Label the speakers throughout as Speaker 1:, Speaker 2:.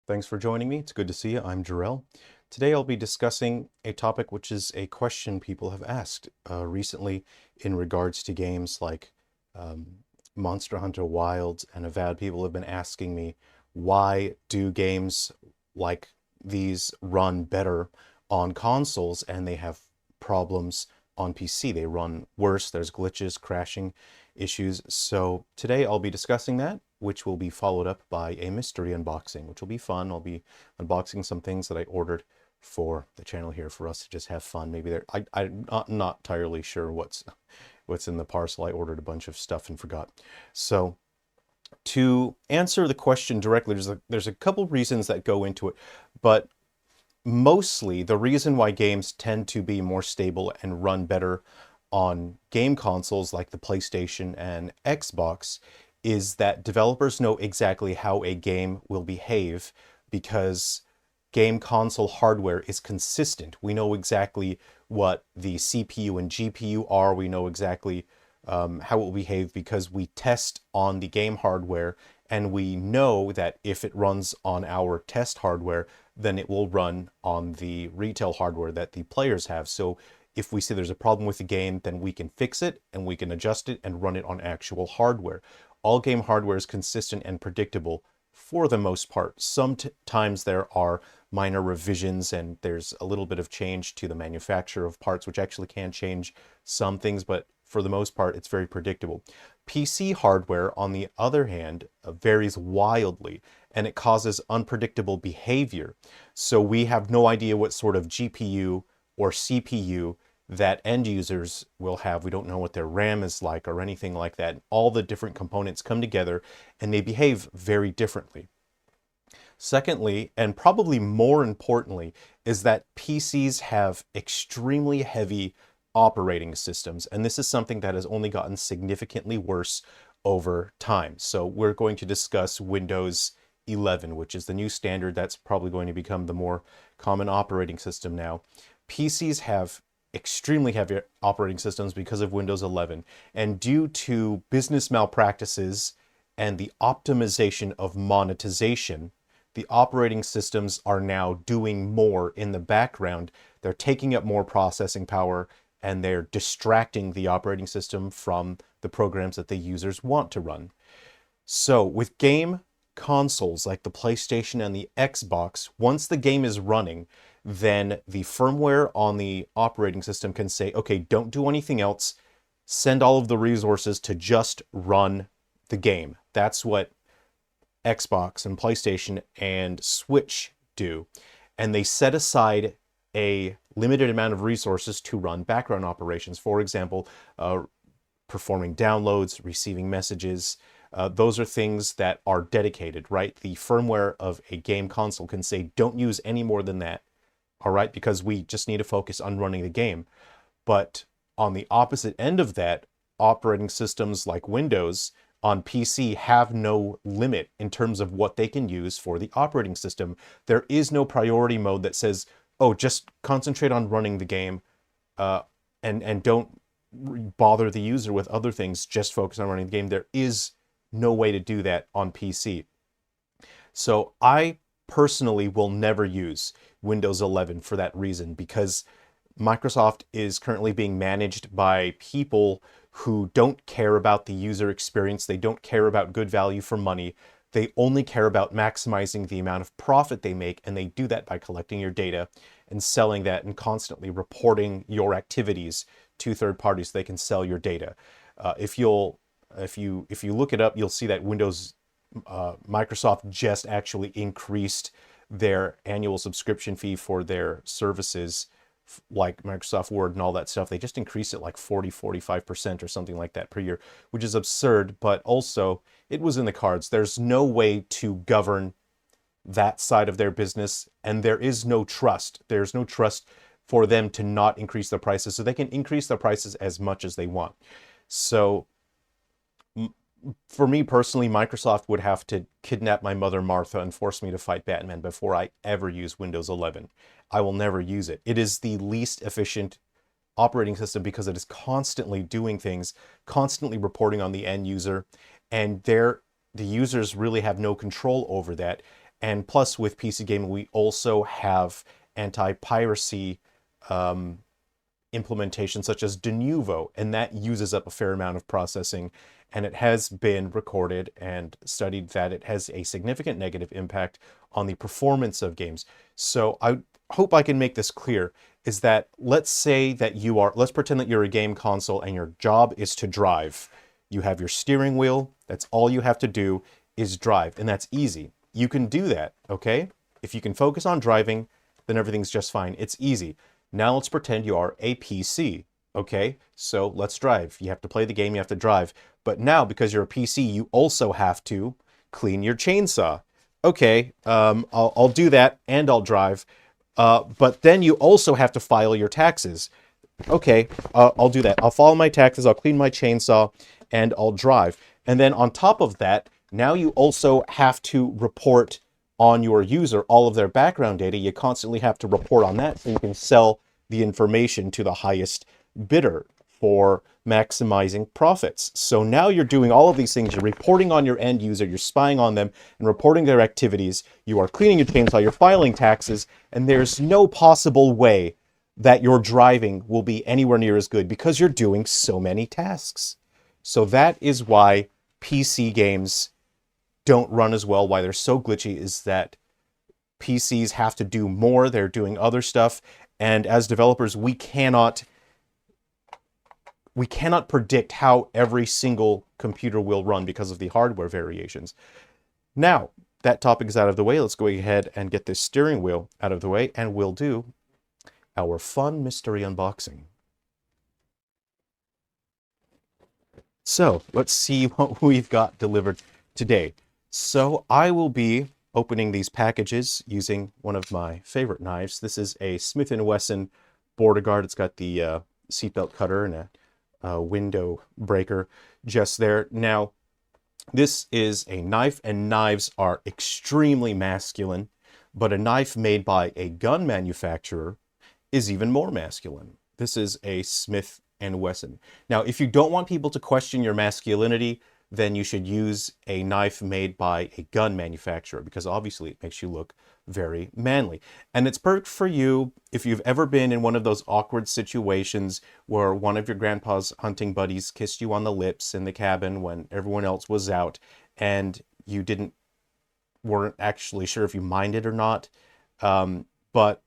Speaker 1: Thanks for joining me. It's good to see you. I'm Jerrel. Today I'll be discussing a topic which is a question people have asked recently in regards to games like Monster Hunter Wilds and Avowed. People have been asking me, why do games like these run better on consoles and they have problems on PC? They run worse, there's glitches, crashing issues. So today I'll be discussing that, which will be followed up by a mystery unboxing, which will be fun. I'll be unboxing some things that I ordered for the channel here for us to just have fun. Maybe I'm not entirely sure what's in the parcel. I ordered a bunch of stuff and forgot. So to answer the question directly, there's a couple reasons that go into it, but mostly the reason why games tend to be more stable and run better on game consoles like the PlayStation and Xbox is that developers know exactly how a game will behave because game console hardware is consistent. We know exactly what the CPU and GPU are. We know exactly how it will behave because we test on the game hardware, and we know that if it runs on our test hardware, then it will run on the retail hardware that the players have. So if we see there's a problem with the game, then we can fix it and we can adjust it and run it on actual hardware. All game hardware is consistent and predictable for the most part. Sometimes there are minor revisions and there's a little bit of change to the manufacture of parts, which actually can change some things, but for the most part, it's very predictable. PC hardware, on the other hand, varies wildly, and it causes unpredictable behavior. So we have no idea what sort of GPU or CPU that end users will have. We don't know what their RAM is like or anything like that. All the different components come together and they behave very differently. Secondly, and probably more importantly, is that PCs have extremely heavy operating systems, and this is something that has only gotten significantly worse over time. So we're going to discuss Windows 11, which is the new standard that's probably going to become the more common operating system now. PCs have extremely heavy operating systems because of Windows 11, and due to business malpractices and the optimization of monetization, the operating systems are now doing more in the background. They're taking up more processing power and they're distracting the operating system from the programs that the users want to run. So with game consoles like the PlayStation and the Xbox, once the game is running, then the firmware on the operating system can say, okay, don't do anything else, send all of the resources to just run the game. That's what Xbox and PlayStation and Switch do. And they set aside a limited amount of resources to run background operations. For example, performing downloads, receiving messages. Those are things that are dedicated, right? The firmware of a game console can say, don't use any more than that, all right? Because we just need to focus on running the game. But on the opposite end of that, operating systems like Windows on PC have no limit in terms of what they can use for the operating system. There is no priority mode that says, oh, just concentrate on running the game and don't bother the user with other things, just focus on running the game. There is no way to do that on PC. So I personally will never use Windows 11 for that reason, because Microsoft is currently being managed by people who don't care about the user experience. They don't care about good value for money. They only care about maximizing the amount of profit they make, and they do that by collecting your data and selling that and constantly reporting your activities to third parties so they can sell your data. If you look it up, you'll see that Microsoft just actually increased their annual subscription fee for their services like Microsoft Word and all that stuff. They just increased it like 45% or something like that per year, which is absurd, but also it was in the cards. There's no way to govern that side of their business, and there is no trust. There's no trust for them to not increase their prices, so they can increase their prices as much as they want. So for me personally, Microsoft would have to kidnap my mother Martha and force me to fight Batman before I ever use Windows 11. I will never use it. It is the least efficient operating system because it is constantly doing things, constantly reporting on the end user, and the users really have no control over that. And plus with PC gaming, we also have anti-piracy implementation such as Denuvo, and that uses up a fair amount of processing, and it has been recorded and studied that it has a significant negative impact on the performance of games. So I hope I can make this clear, is that let's pretend that you're a game console and your job is to drive. You have your steering wheel, that's all you have to do is drive, and that's easy. You can do that, okay? If you can focus on driving, then everything's just fine. It's easy. Now let's pretend you are a PC, okay? So let's drive. You have to play the game, you have to drive. But now, because you're a PC, you also have to clean your chainsaw. Okay, I'll do that and I'll drive. But then you also have to file your taxes. Okay, I'll do that. I'll file my taxes, I'll clean my chainsaw, and I'll drive. And then on top of that, now you also have to report on your user all of their background data. You constantly have to report on that so you can sell the information to the highest bidder for maximizing profits. So now you're doing all of these things. You're reporting on your end user, you're spying on them and reporting their activities. You are cleaning your chainsaw, you're filing taxes, and there's no possible way that your driving will be anywhere near as good because you're doing so many tasks. So that is why PC games don't run as well, why they're so glitchy, is that PCs have to do more, they're doing other stuff, and as developers, we cannot predict how every single computer will run because of the hardware variations. Now, that topic is out of the way, let's go ahead and get this steering wheel out of the way, and we'll do our fun mystery unboxing. So, let's see what we've got delivered today. So I will be opening these packages using one of my favorite knives. This is a Smith & Wesson border guard. It's got the seatbelt cutter and a window breaker just there. Now, this is a knife, and knives are extremely masculine, but a knife made by a gun manufacturer is even more masculine. This is a Smith & Wesson. Now, if you don't want people to question your masculinity, then you should use a knife made by a gun manufacturer, because obviously it makes you look very manly. And it's perfect for you if you've ever been in one of those awkward situations where one of your grandpa's hunting buddies kissed you on the lips in the cabin when everyone else was out, and you weren't actually sure if you minded or not. But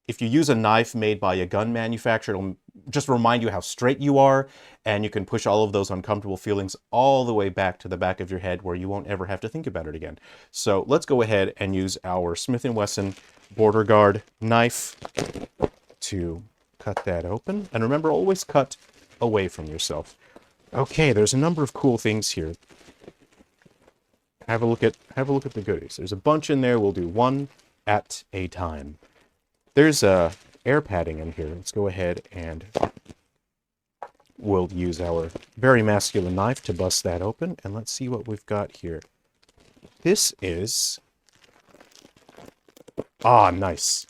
Speaker 1: if you use a knife made by a gun manufacturer, it'll just remind you how straight you are, and you can push all of those uncomfortable feelings all the way back to the back of your head where you won't ever have to think about it again. So let's go ahead and use our Smith & Wesson border guard knife to cut that open. And remember, always cut away from yourself. Okay, there's a number of cool things here. Have a look at the goodies. There's a bunch in there. We'll do one at a time. There's air padding in here. Let's go ahead and we'll use our very masculine knife to bust that open, and let's see what we've got here. This is... ah, nice.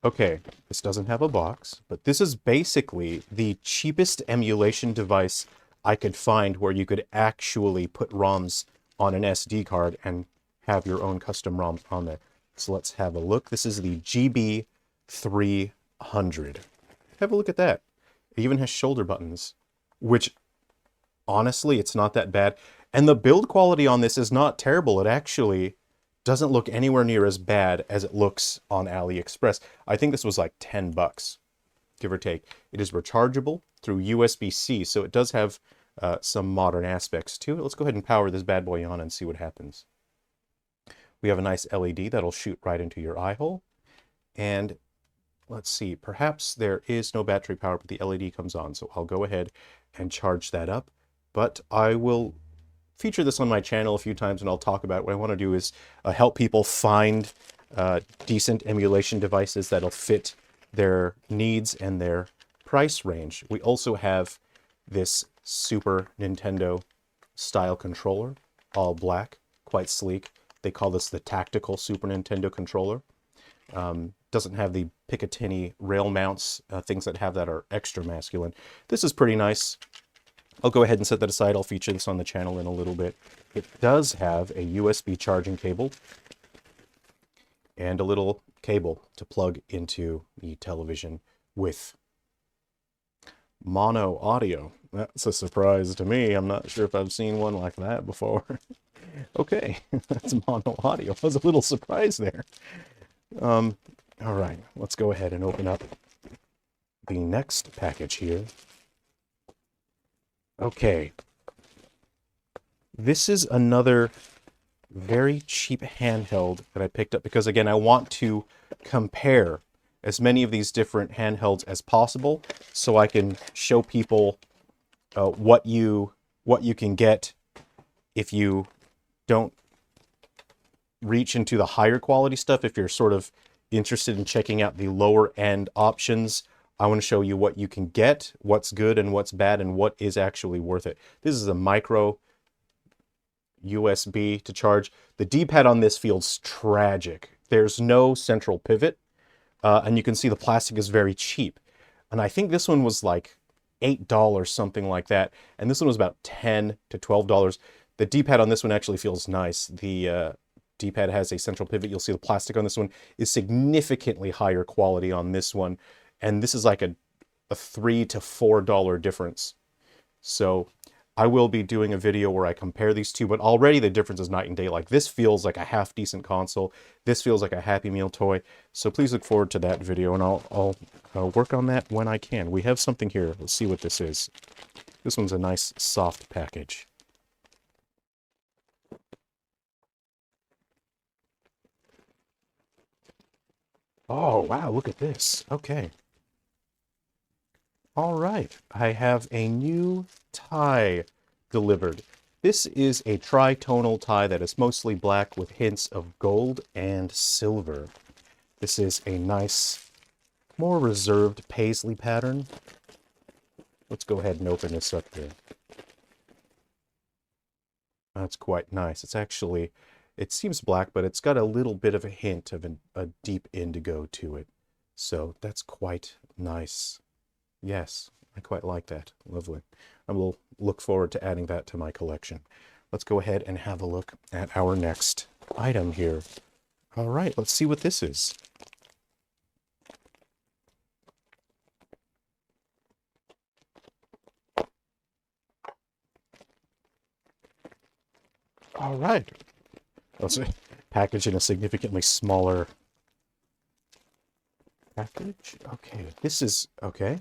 Speaker 1: Okay, this doesn't have a box, but this is basically the cheapest emulation device I could find where you could actually put ROMs on an SD card and have your own custom ROMs on there. So let's have a look. This is the GB300. Have a look at that. It even has shoulder buttons, which honestly, it's not that bad. And the build quality on this is not terrible. It actually doesn't look anywhere near as bad as it looks on AliExpress. I think this was like 10 bucks, give or take. It is rechargeable through USB-C, so it does have some modern aspects to it. Let's go ahead and power this bad boy on and see what happens. We have a nice LED that'll shoot right into your eye hole. And let's see, perhaps there is no battery power, but the LED comes on, so I'll go ahead and charge that up. But I will feature this on my channel a few times, and I'll talk about it. What I want to do is help people find decent emulation devices that'll fit their needs and their price range. We also have this Super Nintendo style controller, all black, quite sleek. They call this the tactical Super Nintendo controller. Doesn't have the Picatinny rail mounts, things that have that are extra masculine. This is pretty nice. I'll go ahead and set that aside. I'll feature this on the channel in a little bit. It does have a USB charging cable and a little cable to plug into the television with mono audio. That's a surprise to me. I'm not sure if I've seen one like that before. Okay, that's mono audio. I was a little surprised there. All right, let's go ahead and open up the next package here. Okay, this is another very cheap handheld that I picked up because, again, I want to compare as many of these different handhelds as possible so I can show people what you can get if you don't reach into the higher quality stuff. If you're sort of interested in checking out the lower end options, I want to show you what you can get, what's good and what's bad, and what is actually worth it. This is a micro USB to charge. The D-pad on this feels tragic. There's no central pivot, and you can see the plastic is very cheap. And I think this one was like $8, something like that, and this one was about $10 to $12. The D-pad on this one actually feels nice. The D-pad has a central pivot. You'll see the plastic on this one is significantly higher quality on this one, and this is like a $3 to $4 difference. So I will be doing a video where I compare these two, but already the difference is night and day. Like, this feels like a half-decent console. This feels like a Happy Meal toy. So please look forward to that video, and I'll work on that when I can. We have something here. Let's see what this is. This one's a nice, soft package. Oh, wow, look at this. Okay. All right, I have a new tie delivered. This is a tri-tonal tie that is mostly black with hints of gold and silver. This is a nice, more reserved paisley pattern. Let's go ahead and open this up here. That's quite nice. It's actually, it seems black, but it's got a little bit of a hint of a deep indigo to it. So that's quite nice. Yes, I quite like that. Lovely. I will look forward to adding that to my collection. Let's go ahead and have a look at our next item here. All right, let's see what this is. All right. Let's package in a significantly smaller package. Okay, this is, okay.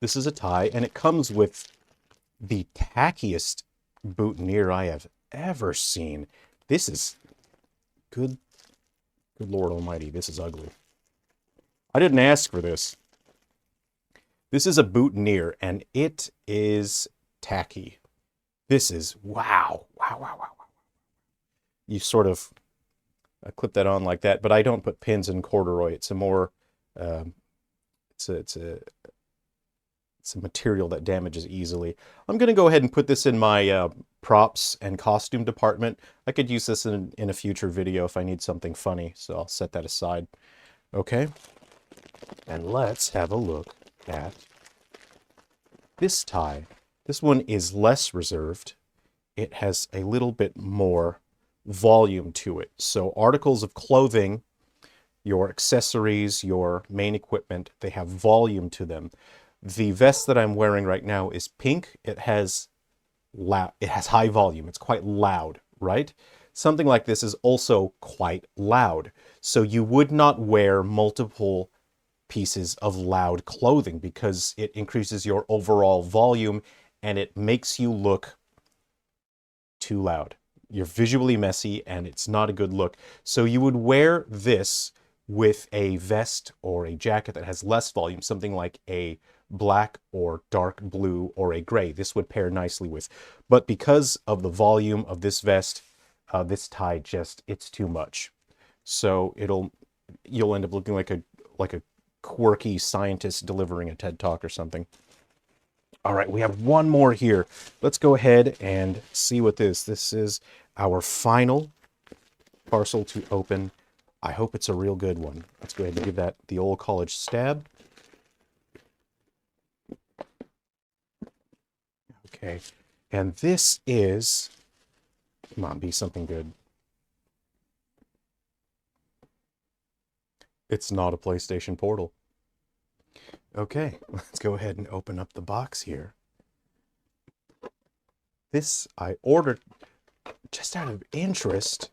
Speaker 1: This is a tie, and it comes with the tackiest boutonniere I have ever seen. This is good Lord almighty, this is ugly. I didn't ask for this. This is a boutonniere, and it is tacky. This is, wow. You sort of clip that on like that, but I don't put pins in corduroy. It's a more, it's a material that damages easily. I'm going to go ahead and put this in my props and costume department. I could use this in a future video if I need something funny, so I'll set that aside. Okay, and let's have a look at this tie. This one is less reserved. It has a little bit more volume to it. So articles of clothing, your accessories, your main equipment, they have volume to them. The vest that I'm wearing right now is pink. It has high volume. It's quite loud, right? Something like this is also quite loud. So you would not wear multiple pieces of loud clothing because it increases your overall volume and it makes you look too loud. You're visually messy and it's not a good look. So you would wear this with a vest or a jacket that has less volume, something like a black or dark blue or a gray. This would pair nicely with. But because of the volume of this vest, this tie it's too much. So you'll end up looking like a quirky scientist delivering a TED Talk or something. All right, we have one more here. Let's go ahead and see what this is our final parcel to open. I hope it's a real good one. Let's go ahead and give that the old college stab. Okay. And this is... Come on, be something good. It's not a PlayStation Portal. Okay, let's go ahead and open up the box here. This I ordered just out of interest,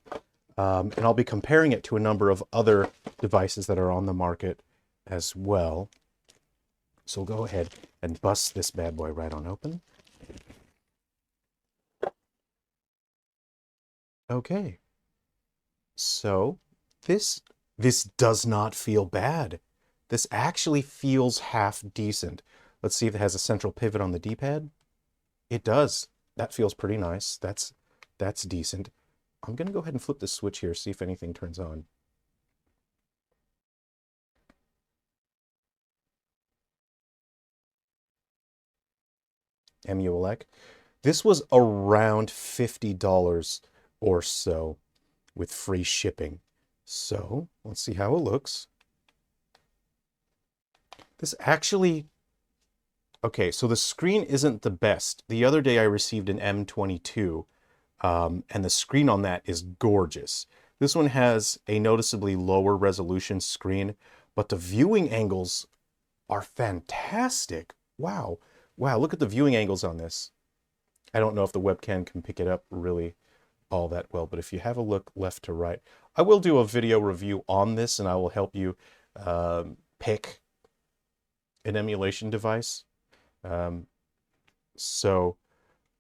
Speaker 1: and I'll be comparing it to a number of other devices that are on the market as well. So we'll go ahead and bust this bad boy right on open. Okay, so this does not feel bad. This actually feels half decent. Let's see if it has a central pivot on the D-pad. It does. That feels pretty nice. That's decent. I'm going to go ahead and flip the switch here, see if anything turns on. Emulec. This was around $50 or so with free shipping. So let's see how it looks. This actually... Okay, so the screen isn't the best. The other day I received an M22, and the screen on that is gorgeous. This one has a noticeably lower resolution screen, but the viewing angles are fantastic. Wow. Wow, look at the viewing angles on this. I don't know if the webcam can pick it up really all that well, but if you have a look left to right, I will do a video review on this, and I will help you pick an emulation device.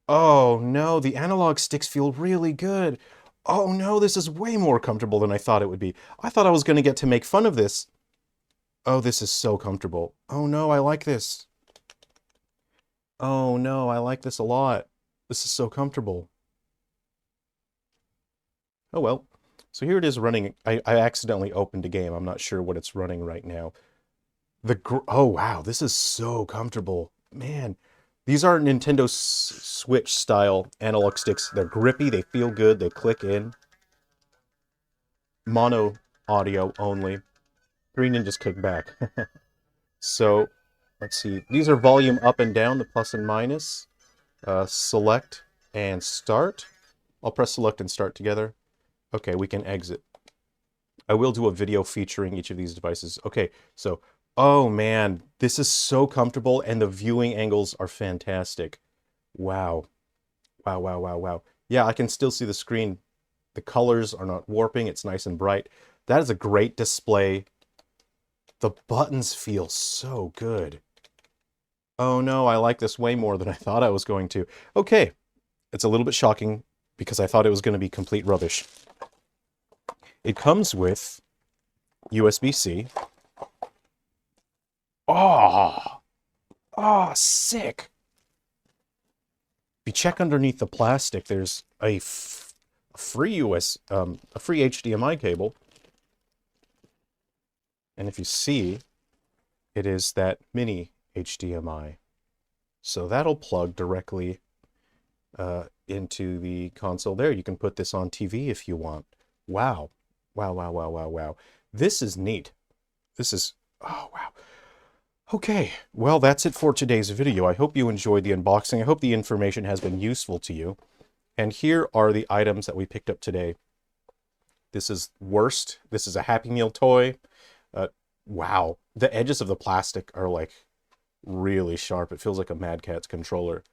Speaker 1: Oh no, the analog sticks feel really good. Oh no, this is way more comfortable than I thought it would be. I thought I was going to get to make fun of this. Oh, this is so comfortable. Oh no, I like this. Oh no, I like this a lot. This is so comfortable. Oh well. So here it is running. I accidentally opened a game. I'm not sure what it's running right now. Oh wow, this is so comfortable. Man, these are Nintendo Switch style analog sticks. They're grippy, they feel good, they click in. Mono audio only. 3 ninjas kick back. So, let's see. These are volume up and down, the plus and minus. Select and start. I'll press select and start together. Okay, we can exit. I will do a video featuring each of these devices. Okay, so... Oh man, this is so comfortable, and the viewing angles are fantastic. Wow. Wow, wow, wow, wow. Yeah, I can still see the screen. The colors are not warping. It's nice and bright. That is a great display. The buttons feel so good. Oh no, I like this way more than I thought I was going to. Okay, it's a little bit shocking because I thought it was going to be complete rubbish. It comes with USB-C. Oh, sick. If you check underneath the plastic, there's a free HDMI cable. And if you see, it is that mini HDMI. So that'll plug directly into the console there. You can put this on TV if you want. Wow. Wow, wow, wow, wow, wow. This is neat. This is, oh, wow. Okay, well, that's it for today's video. I hope you enjoyed the unboxing. I hope the information has been useful to you. And here are the items that we picked up today. This is Worst. This is a Happy Meal toy. Wow, the edges of the plastic are like really sharp. It feels like a Mad Catz controller.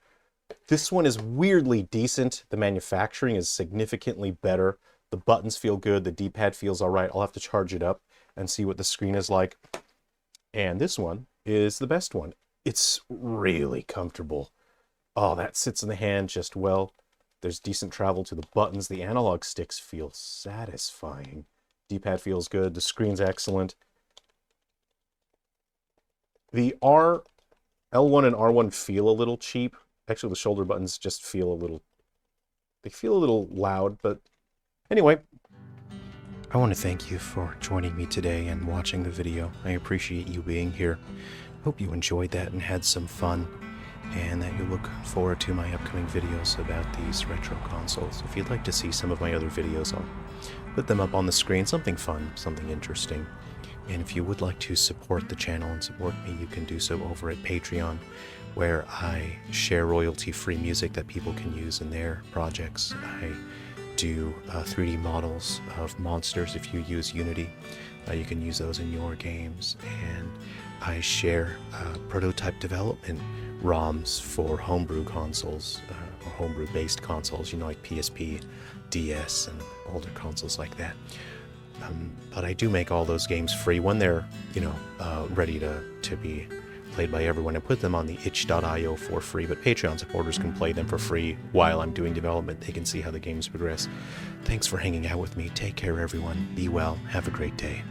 Speaker 1: This one is weirdly decent. The manufacturing is significantly better. The buttons feel good. The D-pad feels all right. I'll have to charge it up and see what the screen is like. And this one is the best one. It's really comfortable. Oh, that sits in the hand just well. There's decent travel to the buttons. The analog sticks feel satisfying. D-pad feels good. The screen's excellent. The L1 and R1 feel a little cheap. Actually, the shoulder buttons just feel a little... They feel a little loud, but anyway. I want to thank you for joining me today and watching the video. I appreciate you being here. Hope you enjoyed that and had some fun, and that you look forward to my upcoming videos about these retro consoles. If you'd like to see some of my other videos, I'll put them up on the screen. Something fun, something interesting. And if you would like to support the channel and support me, you can do so over at Patreon, where I share royalty-free music that people can use in their projects. I do 3D models of monsters. If you use Unity, you can use those in your games. And I share prototype development ROMs for homebrew consoles, or homebrew-based consoles, like PSP, DS, and older consoles like that. But I do make all those games free when they're, ready to be played by everyone. I put them on the itch.io for free, but Patreon supporters can play them for free while I'm doing development. They can see how the games progress. Thanks for hanging out with me. Take care, everyone. Be well. Have a great day.